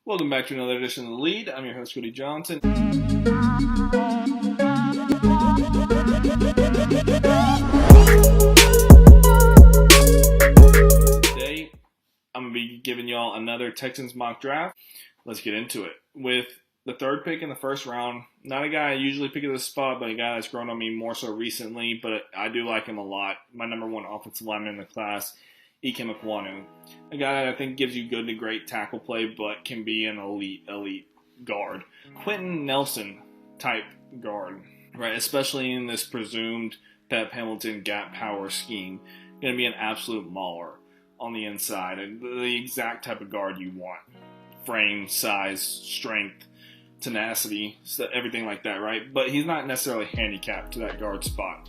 Welcome back to another edition of The Lead. I'm your host, Cody Johnson. Today, I'm going to be giving y'all another Texans mock draft. Let's get into it. With the third pick in the first round, not a guy I usually pick at this spot, but a guy that's grown on me more so recently, but I do like him a lot. My number one offensive lineman in the class, Ike Mekwonu. A guy that I think gives you good to great tackle play, but can be an elite guard. Quentin Nelson type guard, right? Especially in this presumed Pep Hamilton gap power scheme. Going to be an absolute mauler on the inside. And the exact type of guard you want. Frame, size, strength, tenacity, everything like that, right? But he's not necessarily handicapped to that guard spot.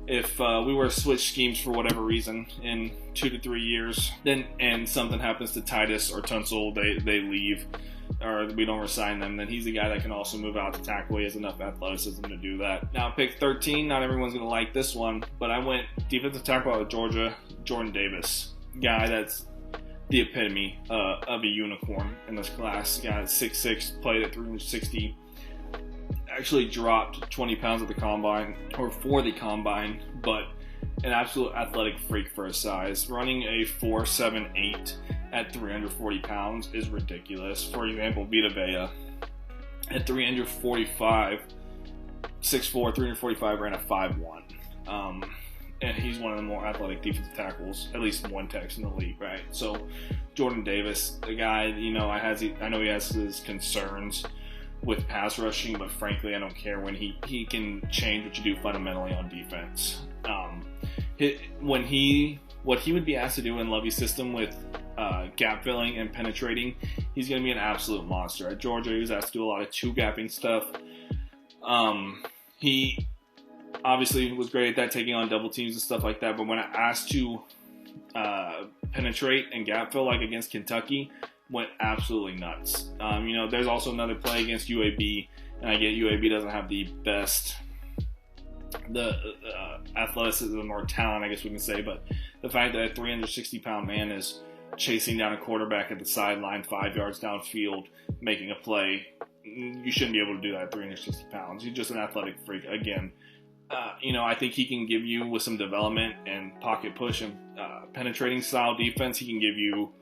If we were to switch schemes for whatever reason in 2 to 3 years, and something happens to Titus or Tunsil, they leave, or we don't resign them, then he's a guy that can also move out to tackle. He has enough athleticism to do that. Now, pick 13, not everyone's going to like this one, but I went defensive tackle out of Georgia, Jordan Davis. Guy that's the epitome of a unicorn in this class. Guy that's 6'6", played at 360, actually dropped 20 pounds at the combine, or for the combine, but an absolute athletic freak for his size. Running a 4.78 at 340 pounds is ridiculous. For example, Vita Vea at 345, 6'4", 345 ran a 5'1". And he's one of the more athletic defensive tackles, at least one Tex in the league, right? So Jordan Davis, the guy, I know he has his concerns with pass rushing, but frankly, I don't care when he can change what you do fundamentally on defense. What he would be asked to do in Lovey's system with gap filling and penetrating, he's going to be an absolute monster. At Georgia, he was asked to do a lot of two-gapping stuff. He obviously was great at that, taking on double teams and stuff like that, but when I asked to penetrate and gap fill, like against Kentucky, went absolutely nuts. There's also another play against UAB, and I get UAB doesn't have the best athleticism or talent, I guess we can say, but the fact that a 360-pound man is chasing down a quarterback at the sideline 5 yards downfield, making a play, you shouldn't be able to do that at 360 pounds. He's just an athletic freak. Again, I think he can give you, with some development and pocket push and penetrating style defense, he can give you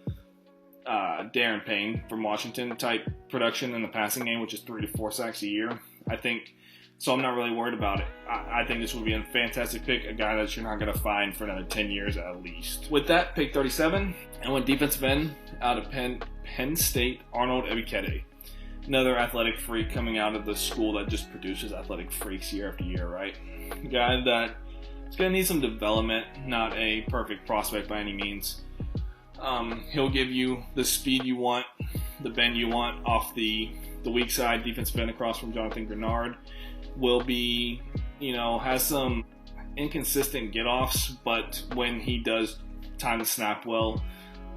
Darren Payne from Washington type production in the passing game, which is 3 to 4 sacks a year. I think, so I'm not really worried about it. I think this would be a fantastic pick, a guy that you're not going to find for another 10 years at least. With that, pick 37, I went defensive end out of Penn State, Arnold Ebiketie. Another athletic freak coming out of the school that just produces athletic freaks year after year, right? A guy that is going to need some development, not a perfect prospect by any means. He'll give you the speed you want, the bend you want off the weak side, defensive end across from Jonathan Grenard. Will be, has some inconsistent get-offs, but when he does time the snap well,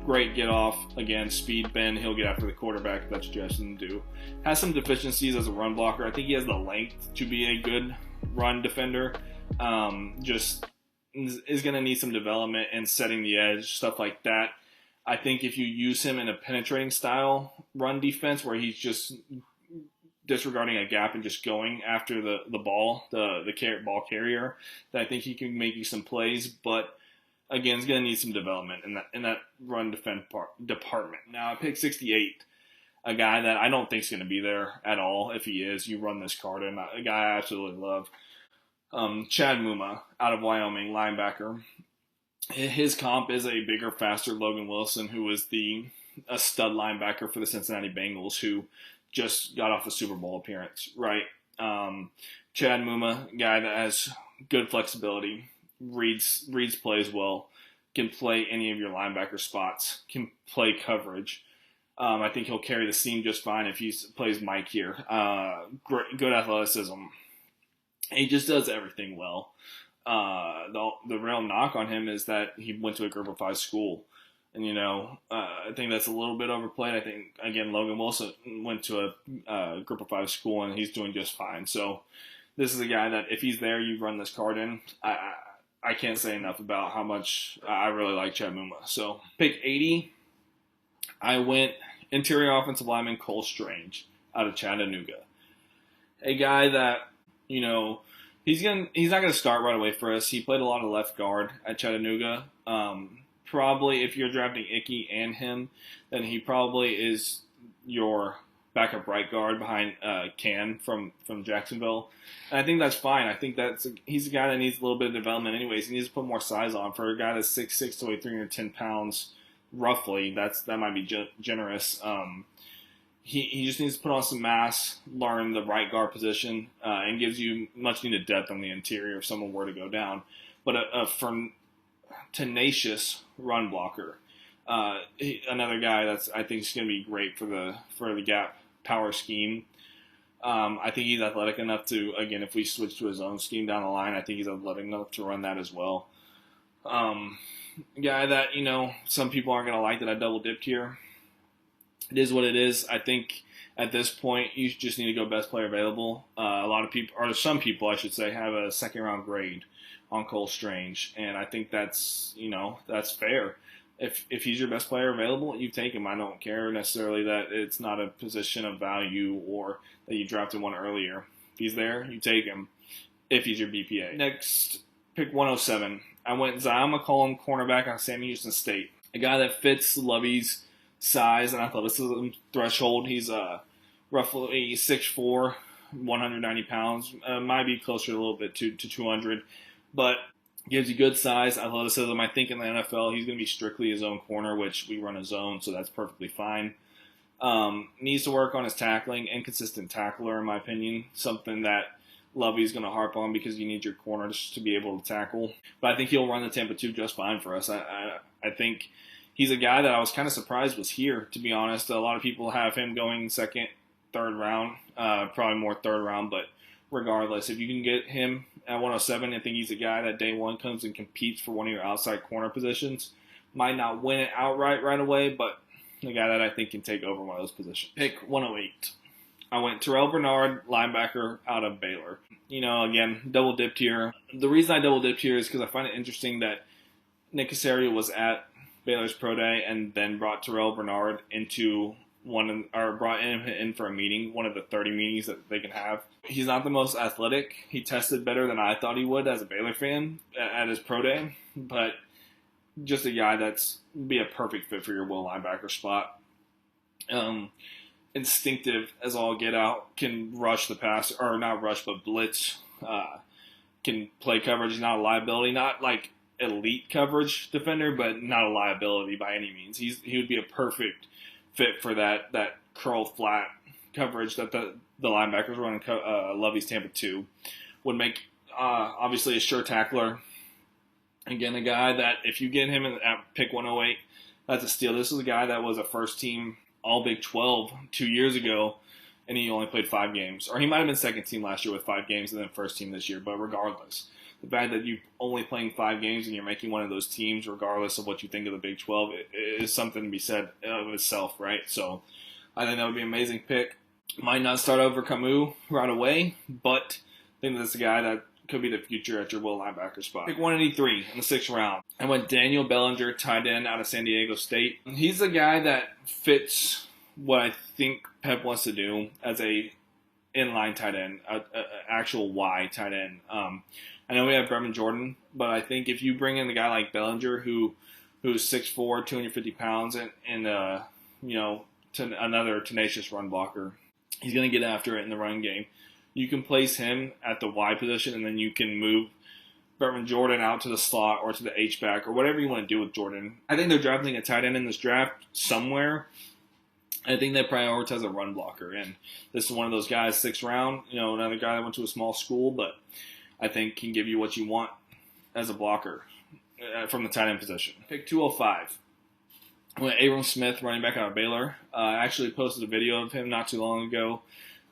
great get-off. Again, speed, bend, he'll get after the quarterback if that's what you ask him to do. Has some deficiencies as a run blocker. I think he has the length to be a good run defender. Just is going to need some development and setting the edge, stuff like that. I think if you use him in a penetrating style run defense where he's just disregarding a gap and just going after the ball, the ball carrier, then I think he can make you some plays, but again, he's going to need some development in that run defense department. Now, I picked 68, a guy that I don't think is going to be there at all. If he is, you run this card in. A guy I absolutely love. Chad Muma out of Wyoming, linebacker. His comp is a bigger, faster Logan Wilson, who was a stud linebacker for the Cincinnati Bengals, who just got off a Super Bowl appearance, right? Chad Muma, guy that has good flexibility, reads plays well, can play any of your linebacker spots, can play coverage. I think he'll carry the seam just fine if he plays Mike here. Good athleticism. He just does everything well. The real knock on him is that he went to a Group of 5 school. And, I think that's a little bit overplayed. I think, again, Logan Wilson went to a Group of 5 school, and he's doing just fine. So this is a guy that if he's there, you run this card in. I can't say enough about how much I really like Chad Muma. So pick 80, I went interior offensive lineman Cole Strange out of Chattanooga. A guy that, he's not gonna start right away for us. He played a lot of left guard at Chattanooga. Probably if you're drafting Icky and him, then he probably is your backup right guard behind Can from Jacksonville. And I think that's fine. I think he's a guy that needs a little bit of development anyways. He needs to put more size on. For a guy that's 6'6" to weigh 310 pounds, roughly, that might be generous. He just needs to put on some mass, learn the right guard position, and gives you much needed depth on the interior if someone were to go down. But for tenacious run blocker, another guy that's I think is going to be great for the gap power scheme. I think he's athletic enough to, again, if we switch to his own scheme down the line, I think he's athletic enough to run that as well. Guy that, some people aren't going to like that I double dipped here. It is what it is. I think at this point you just need to go best player available. A lot of people, or some people I should say, have a second round grade on Cole Strange, and I think that's fair. If he's your best player available, you take him. I don't care necessarily that it's not a position of value or that you drafted one earlier. If he's there, you take him if he's your BPA. Next, pick 107. I went Zion McCollum, cornerback out of Sam Houston State. A guy that fits Lovey's size and athleticism threshold. He's roughly 6'4", 190 pounds. Might be closer a little bit to 200, but gives you good size, athleticism. I think in the NFL he's going to be strictly his own corner, which we run a zone, so that's perfectly fine. Needs to work on his tackling, inconsistent tackler in my opinion, something that Lovey's going to harp on because you need your corners to be able to tackle. But I think he'll run the Tampa 2 just fine for us. I think he's a guy that I was kind of surprised was here, to be honest. A lot of people have him going second, third round, probably more third round, but regardless, if you can get him at 107, I think he's a guy that day one comes and competes for one of your outside corner positions. Might not win it outright right away, but a guy that I think can take over one of those positions. Pick 108. I went Terrell Bernard, linebacker out of Baylor. Again, double dipped here. The reason I double dipped here is because I find it interesting that Nick Caserio was at Baylor's Pro Day and then brought Terrell Bernard into brought him in for a meeting, one of the 30 meetings that they can have. He's not the most athletic. He tested better than I thought he would as a Baylor fan at his Pro Day, but just a guy that's be a perfect fit for your will linebacker spot. Instinctive as all get out, can rush the pass, or not rush, but blitz, can play coverage. He's not a liability, not like elite coverage defender, but not a liability by any means. He would be a perfect fit for that curl flat coverage that the linebackers running Lovey's Tampa 2 would make. Obviously a sure tackler. Again, a guy that if you get him at pick 108, that's a steal. This is a guy that was a first team All Big 12 2 years ago, and he only played 5 games. Or he might have been second team last year with 5 games and then first team this year, but regardless, the fact that you're only playing 5 games and you're making one of those teams, regardless of what you think of the Big 12, it is something to be said of itself, right? So I think that would be an amazing pick. Might not start over Camus right away, but I think that's a guy that could be the future at your will linebacker spot. Pick 183 in the 6th round. I went Daniel Bellinger, tight end out of San Diego State. He's a guy that fits what I think Pep wants to do as a inline tight end, actual Y tight end. I know we have Brevin Jordan, but I think if you bring in a guy like Bellinger, who's 6'4", 250 pounds, and another tenacious run blocker, he's going to get after it in the run game. You can place him at the Y position, and then you can move Brevin Jordan out to the slot or to the H-back or whatever you want to do with Jordan. I think they're drafting a tight end in this draft somewhere. I think they prioritize a run blocker, and this is one of those guys, 6th round, another guy that went to a small school, but I think can give you what you want as a blocker from the tight end position. Pick 205. I went Abram Smith, running back out of Baylor. I actually posted a video of him not too long ago.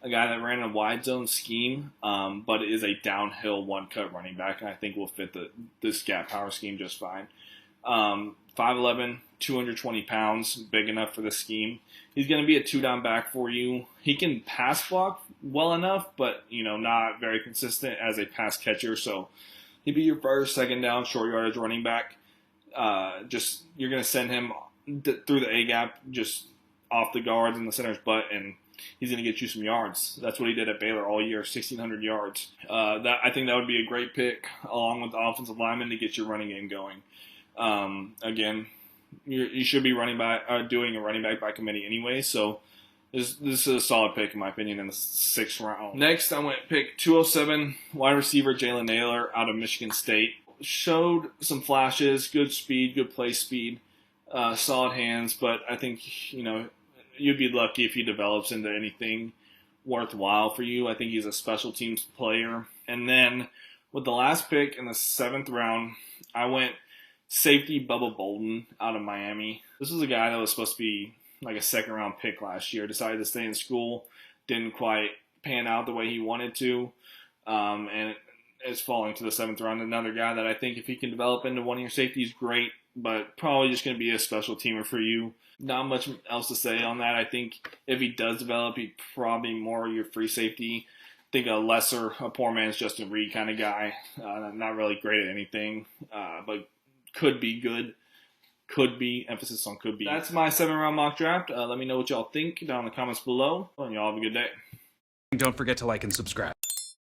A guy that ran a wide zone scheme, but is a downhill one-cut running back, and I think will fit this gap power scheme just fine. 5'11", 220 pounds, big enough for the scheme. He's going to be a 2-down back for you. He can pass block well enough, but not very consistent as a pass catcher. So he'd be your first, second down, short yardage running back. You're going to send him through the A gap, just off the guards and the center's butt, and he's going to get you some yards. That's what he did at Baylor all year, 1,600 yards. I think that would be a great pick, along with the offensive lineman, to get your running game going. Again, you should be doing a running back by committee anyway, so this is a solid pick, in my opinion, in the 6th round. Next, I went pick 207, wide receiver Jalen Naylor out of Michigan State. Showed some flashes, good speed, good play speed, solid hands, but I think, you'd be lucky if he develops into anything worthwhile for you. I think he's a special teams player. And then with the last pick in the 7th round, I went safety Bubba Bolden out of Miami. This was a guy that was supposed to be like a 2nd round pick last year. Decided to stay in school, didn't quite pan out the way he wanted to, and is falling to the 7th round. Another guy that I think if he can develop into one of your safeties, great, but probably just going to be a special teamer for you. Not much else to say on that. I think if he does develop, he'd probably more your free safety. I think a poor man's Justin Reed kind of guy. Not really great at anything, but could be good. Could be, emphasis on could be. That's my 7th-round mock draft. Let me know what y'all think down in the comments below, and y'all have a good day. Don't forget to like and subscribe.